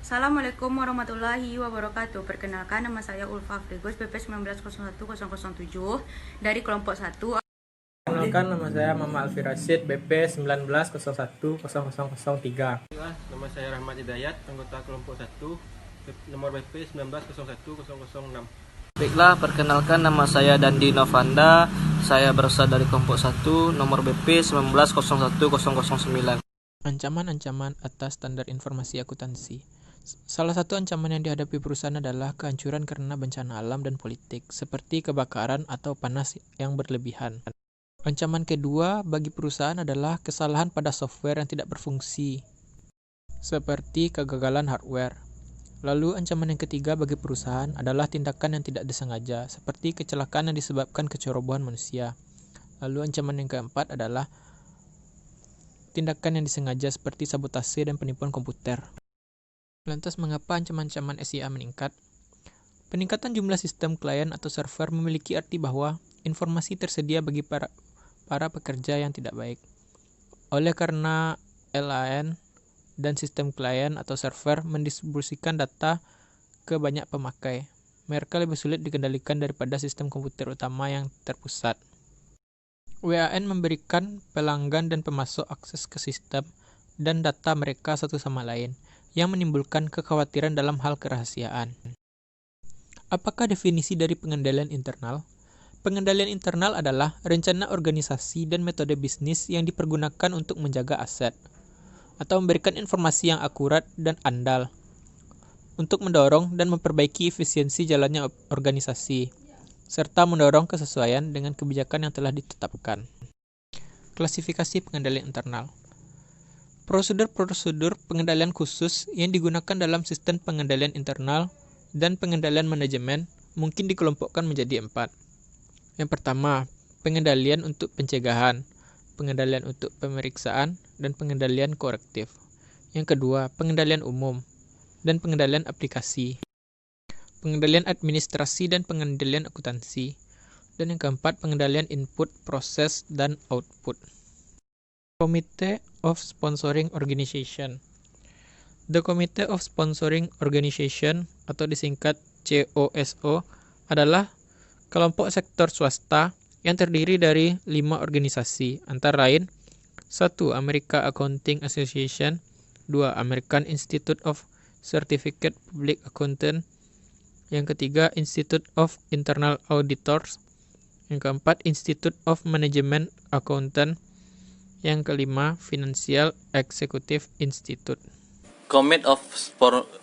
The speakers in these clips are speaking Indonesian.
Assalamualaikum warahmatullahi wabarakatuh. Perkenalkan, nama saya Ulfa Frigos, BP 1901007 dari kelompok 1. Perkenalkan, nama saya Mama Alfi Rashid, BP 19010003. Nama saya Rahmat Hidayat, anggota kelompok 1, nomor BP 19011006. Baiklah, perkenalkan, nama saya Dandi Novanda. Saya berasal dari kelompok 1, nomor BP 19010009. Ancaman-ancaman atas standar informasi akuntansi. Salah satu ancaman yang dihadapi perusahaan adalah kehancuran karena bencana alam dan politik, seperti kebakaran atau panas yang berlebihan. Ancaman kedua bagi perusahaan adalah kesalahan pada software yang tidak berfungsi, seperti kegagalan hardware. Lalu ancaman yang ketiga bagi perusahaan adalah tindakan yang tidak disengaja, seperti kecelakaan yang disebabkan kecerobohan manusia. Lalu ancaman yang keempat adalah tindakan yang disengaja seperti sabotase dan penipuan komputer. Lantas mengapa ancaman-ancaman SIA meningkat? Peningkatan jumlah sistem klien atau server memiliki arti bahwa informasi tersedia bagi para pekerja yang tidak baik. Oleh karena LAN dan sistem klien atau server mendistribusikan data ke banyak pemakai, mereka lebih sulit dikendalikan daripada sistem komputer utama yang terpusat. WAN memberikan pelanggan dan pemasok akses ke sistem dan data mereka satu sama lain, yang menimbulkan kekhawatiran dalam hal kerahasiaan. Apakah definisi dari pengendalian internal? Pengendalian internal adalah rencana organisasi dan metode bisnis yang dipergunakan untuk menjaga aset, atau memberikan informasi yang akurat dan andal, untuk mendorong dan memperbaiki efisiensi jalannya organisasi, serta mendorong kesesuaian dengan kebijakan yang telah ditetapkan. Klasifikasi pengendalian internal. Prosedur-prosedur pengendalian khusus yang digunakan dalam sistem pengendalian internal dan pengendalian manajemen mungkin dikelompokkan menjadi 4. Yang pertama, pengendalian untuk pencegahan, pengendalian untuk pemeriksaan, dan pengendalian korektif. Yang kedua, pengendalian umum dan pengendalian aplikasi, pengendalian administrasi dan pengendalian akuntansi. Dan yang keempat, pengendalian input, proses, dan output. Committee of Sponsoring Organization. The Committee of Sponsoring Organization atau disingkat COSO adalah kelompok sektor swasta yang terdiri dari 5 organisasi, antara lain 1. American Accounting Association, 2. American Institute of Certificate Public Accountant, yang ketiga Institute of Internal Auditors, yang keempat Institute of Management Accountant, yang kelima, Financial Executive Institute. Committee of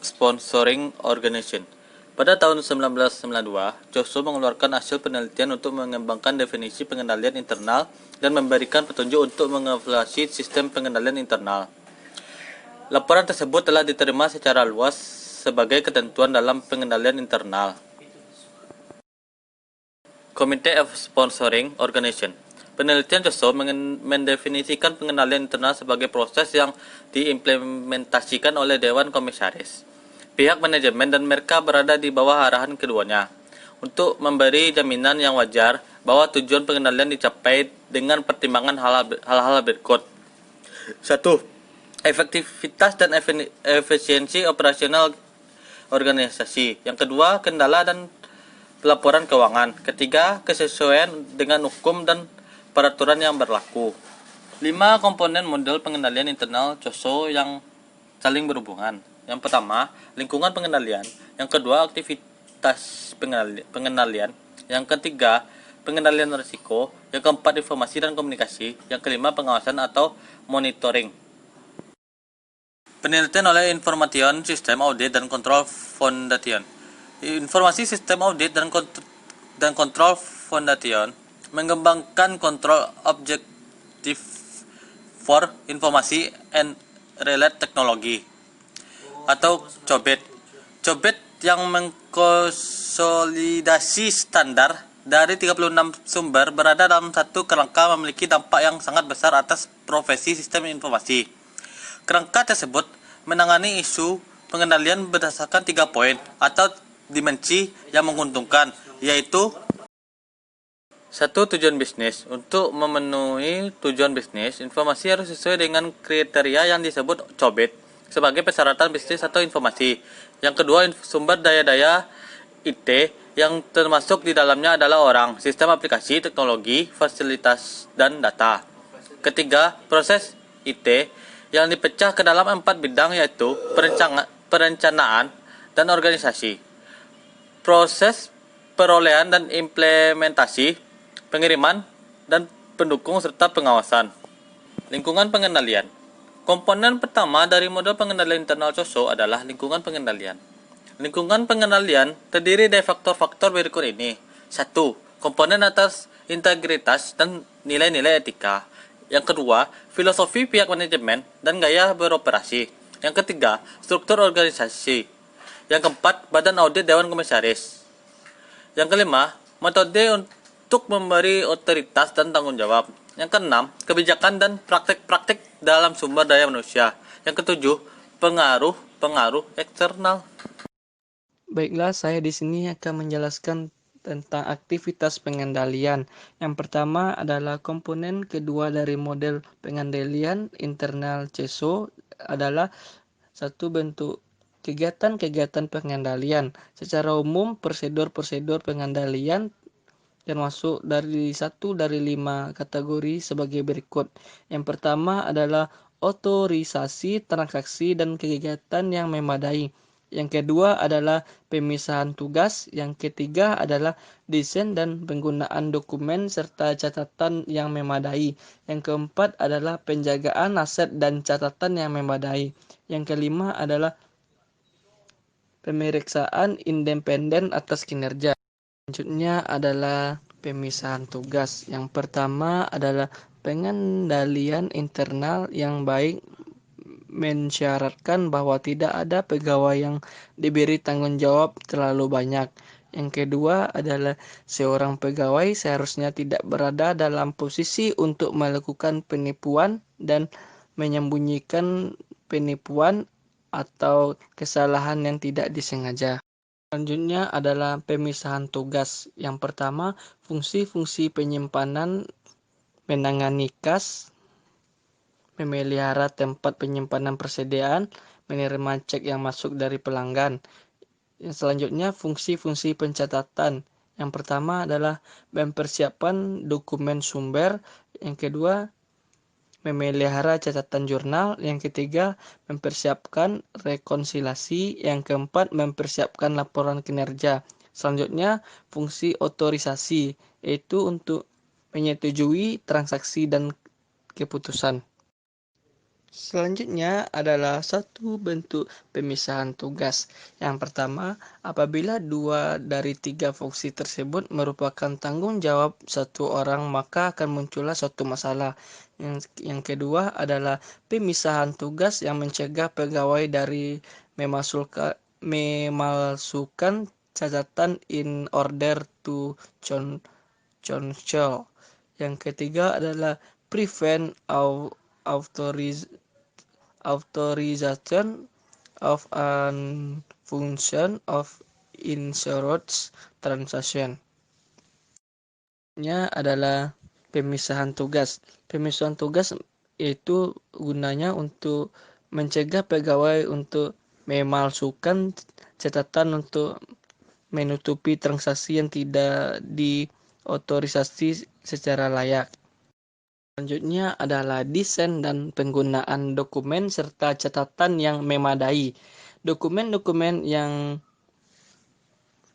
Sponsoring Organization. Pada tahun 1992, COSO mengeluarkan hasil penelitian untuk mengembangkan definisi pengendalian internal dan memberikan petunjuk untuk mengevaluasi sistem pengendalian internal. Laporan tersebut telah diterima secara luas sebagai ketentuan dalam pengendalian internal. Committee of Sponsoring Organization. Penelitian COSO mendefinisikan pengendalian internal sebagai proses yang diimplementasikan oleh Dewan Komisaris, pihak manajemen, dan mereka berada di bawah arahan keduanya untuk memberi jaminan yang wajar bahwa tujuan pengendalian dicapai dengan pertimbangan hal-hal berikut. 1. Efektivitas dan efisiensi operasional organisasi. Yang kedua, kendala dan pelaporan keuangan. Ketiga, kesesuaian dengan hukum dan peraturan yang berlaku. 5 komponen model pengendalian internal COSO yang saling berhubungan. Yang pertama, lingkungan pengendalian. Yang kedua, aktivitas pengendalian. Yang ketiga, pengendalian risiko. Yang keempat, informasi dan komunikasi. Yang kelima, pengawasan atau monitoring. Penelitian oleh Information System Audit dan Control Foundation. Informasi Sistem Audit dan Control Foundation mengembangkan kontrol objektif for informasi and related technology atau COBET. COBET yang mengkonsolidasi standar dari 36 sumber berada dalam satu kerangka memiliki dampak yang sangat besar atas profesi sistem informasi. Kerangka tersebut menangani isu pengendalian berdasarkan 3 poin atau dimensi yang menguntungkan, yaitu 1. Tujuan bisnis. Untuk memenuhi tujuan bisnis, informasi harus sesuai dengan kriteria yang disebut COBET. sebagai persyaratan bisnis atau informasi. Yang kedua, sumber daya-daya IT yang termasuk di dalamnya adalah orang, sistem aplikasi, teknologi, fasilitas, dan data. Ketiga, proses IT yang dipecah ke dalam 4 bidang yaitu perencanaan dan organisasi, proses perolehan dan implementasi, pengiriman dan pendukung serta pengawasan. Lingkungan pengendalian. Komponen pertama dari model pengendalian internal COSO adalah lingkungan pengendalian. Lingkungan pengendalian terdiri dari faktor-faktor berikut ini. 1. Komponen atas integritas dan nilai-nilai etika. Yang kedua, filosofi pihak manajemen dan gaya beroperasi. Yang ketiga, struktur organisasi. Yang keempat, badan audit Dewan Komisaris. Yang kelima, metode untuk memberi otoritas dan tanggung jawab. Yang keenam, kebijakan dan praktik-praktik dalam sumber daya manusia. Yang ketujuh, pengaruh eksternal. Baiklah, saya di sini akan menjelaskan tentang aktivitas pengendalian. Yang pertama adalah komponen kedua dari model pengendalian internal CESO adalah satu bentuk kegiatan-kegiatan pengendalian. Secara umum, prosedur-prosedur pengendalian termasuk dari 5 kategori sebagai berikut. Yang pertama adalah otorisasi transaksi dan kegiatan yang memadai. Yang kedua adalah pemisahan tugas. Yang ketiga adalah desain dan penggunaan dokumen serta catatan yang memadai. Yang keempat adalah penjagaan aset dan catatan yang memadai. Yang kelima adalah pemeriksaan independen atas kinerja. Selanjutnya adalah pemisahan tugas. Yang pertama adalah pengendalian internal yang baik mensyaratkan bahwa tidak ada pegawai yang diberi tanggung jawab terlalu banyak. Yang kedua adalah seorang pegawai seharusnya tidak berada dalam posisi untuk melakukan penipuan dan menyembunyikan penipuan atau kesalahan yang tidak disengaja. Selanjutnya adalah pemisahan tugas. Yang pertama, fungsi-fungsi penyimpanan menangani kas, memelihara tempat penyimpanan persediaan, menerima cek yang masuk dari pelanggan. Yang selanjutnya, fungsi-fungsi pencatatan. Yang pertama adalah mempersiapkan dokumen sumber. Yang kedua, memelihara catatan jurnal. Yang ketiga, mempersiapkan rekonsiliasi. Yang keempat, mempersiapkan laporan kinerja. Selanjutnya, fungsi otorisasi, yaitu untuk menyetujui transaksi dan keputusan. Selanjutnya adalah satu bentuk pemisahan tugas. Yang pertama, apabila 2 dari 3 fungsi tersebut merupakan tanggung jawab satu orang, maka akan muncullah suatu masalah. Yang kedua adalah pemisahan tugas yang mencegah pegawai dari memalsukan catatan in order to control. Yang ketiga adalah prevent authorization of a function of insurance transaction. Nya adalah pemisahan tugas. Pemisahan tugas itu gunanya untuk mencegah pegawai untuk memalsukan catatan untuk menutupi transaksi yang tidak diotorisasi secara layak. Selanjutnya adalah desain dan penggunaan dokumen serta catatan yang memadai. Dokumen-dokumen yang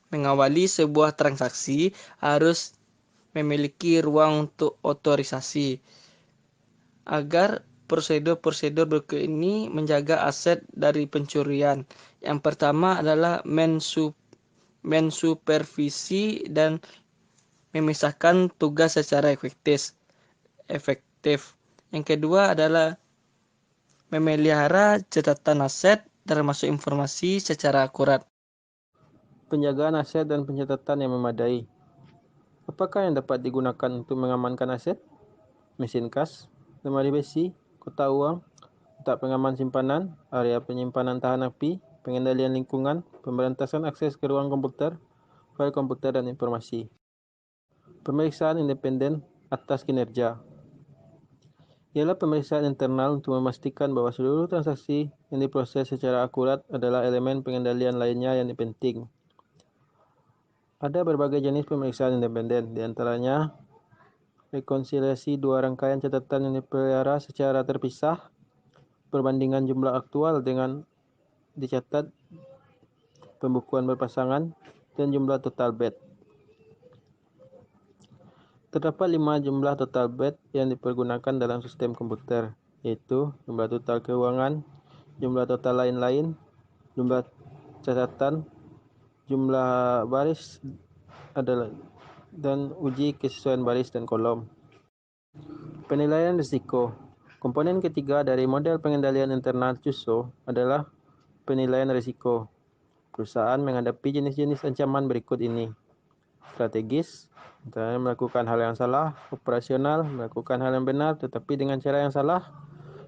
mengawali sebuah transaksi harus memiliki ruang untuk otorisasi agar prosedur-prosedur berikut ini menjaga aset dari pencurian. Yang pertama adalah mensupervisi dan memisahkan tugas secara efektif. Yang kedua adalah memelihara catatan aset termasuk informasi secara akurat. Penjagaan aset dan pencatatan yang memadai. Apakah yang dapat digunakan untuk mengamankan aset? Mesin kas, lemari besi, kotak uang, kotak pengaman simpanan, area penyimpanan tahan api, pengendalian lingkungan, pemberantasan akses ke ruang komputer, file komputer dan informasi. Pemeriksaan independen atas kinerja. ialah pemeriksaan internal untuk memastikan bahwa seluruh transaksi yang diproses secara akurat adalah elemen pengendalian lainnya yang penting. Ada berbagai jenis pemeriksaan independen, di antaranya rekonsiliasi dua rangkaian catatan yang dipelihara secara terpisah, perbandingan jumlah aktual dengan dicatat, pembukuan berpasangan, dan jumlah total bed. Terdapat 5 jumlah total bed yang dipergunakan dalam sistem komputer, yaitu jumlah total keuangan, jumlah total lain-lain, jumlah catatan, jumlah baris adalah dan uji kesesuaian baris dan kolom. Penilaian risiko. Komponen ketiga dari model pengendalian internal CUSO adalah penilaian risiko. Perusahaan menghadapi jenis-jenis ancaman berikut ini. Strategis, melakukan hal yang salah. Operasional, melakukan hal yang benar tetapi dengan cara yang salah.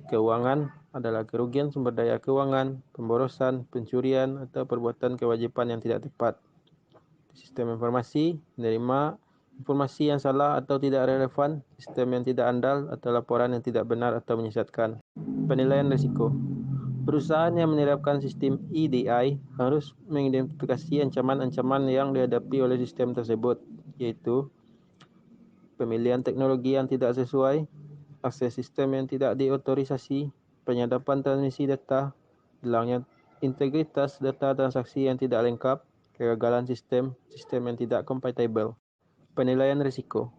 Keuangan adalah kerugian sumber daya keuangan, pemborosan, pencurian, atau perbuatan kewajiban yang tidak tepat. Sistem informasi, menerima informasi yang salah atau tidak relevan, sistem yang tidak andal, atau laporan yang tidak benar atau menyesatkan. Penilaian risiko. Perusahaan yang menerapkan sistem EDI harus mengidentifikasi ancaman-ancaman yang dihadapi oleh sistem tersebut, yaitu pemilihan teknologi yang tidak sesuai, akses sistem yang tidak diotorisasi, penyadapan transmisi data, hilangnya integritas data transaksi yang tidak lengkap, kegagalan sistem yang tidak kompatibel. Penilaian risiko.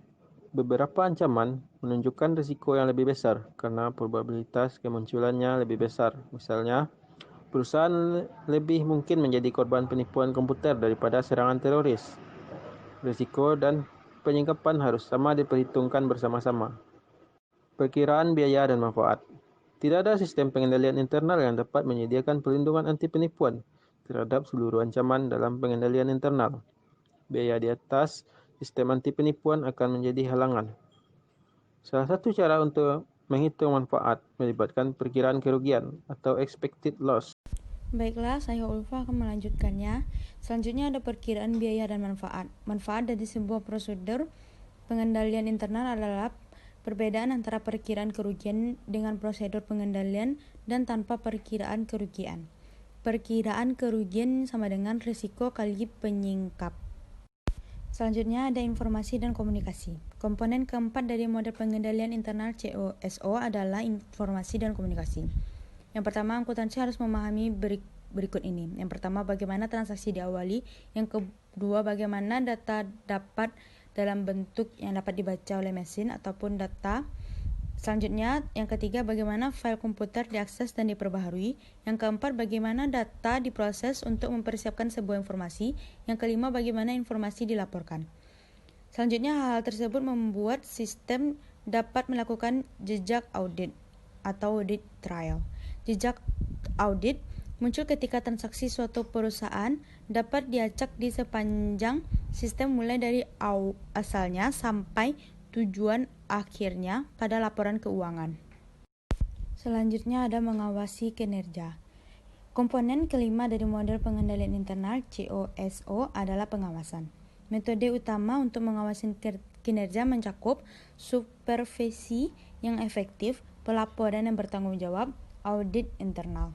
Beberapa ancaman menunjukkan risiko yang lebih besar karena probabilitas kemunculannya lebih besar. Misalnya, perusahaan lebih mungkin menjadi korban penipuan komputer daripada serangan teroris. Risiko dan penyingkapan harus sama diperhitungkan bersama-sama. Perkiraan biaya dan manfaat. Tidak ada sistem pengendalian internal yang dapat menyediakan perlindungan anti penipuan terhadap seluruh ancaman dalam pengendalian internal. Biaya di atas sistem anti penipuan akan menjadi halangan. Salah satu cara untuk menghitung manfaat melibatkan perkiraan kerugian atau expected loss. Baiklah, saya Ulfa akan melanjutkannya. Selanjutnya ada perkiraan biaya dan manfaat. Manfaat dari sebuah prosedur pengendalian internal adalah perbedaan antara perkiraan kerugian dengan prosedur pengendalian dan tanpa perkiraan kerugian. Perkiraan kerugian sama dengan risiko kali penyingkap. Selanjutnya ada informasi dan komunikasi. Komponen keempat dari model pengendalian internal COSO adalah informasi dan komunikasi. Yang pertama, akuntansi harus memahami berikut ini. Yang pertama, bagaimana transaksi diawali. Yang kedua, bagaimana data dapat dalam bentuk yang dapat dibaca oleh mesin ataupun data. Selanjutnya, yang ketiga, bagaimana file komputer diakses dan diperbaharui. Yang keempat, bagaimana data diproses untuk mempersiapkan sebuah informasi. Yang kelima, bagaimana informasi dilaporkan. Selanjutnya, hal tersebut membuat sistem dapat melakukan jejak audit atau audit trail. Jejak audit muncul ketika transaksi suatu perusahaan dapat diacak di sepanjang sistem mulai dari asalnya sampai tujuan akhirnya pada laporan keuangan. Selanjutnya ada mengawasi kinerja. Komponen kelima dari model pengendalian internal COSO adalah pengawasan. Metode utama untuk mengawasi kinerja mencakup supervisi yang efektif, pelaporan yang bertanggung jawab, audit internal.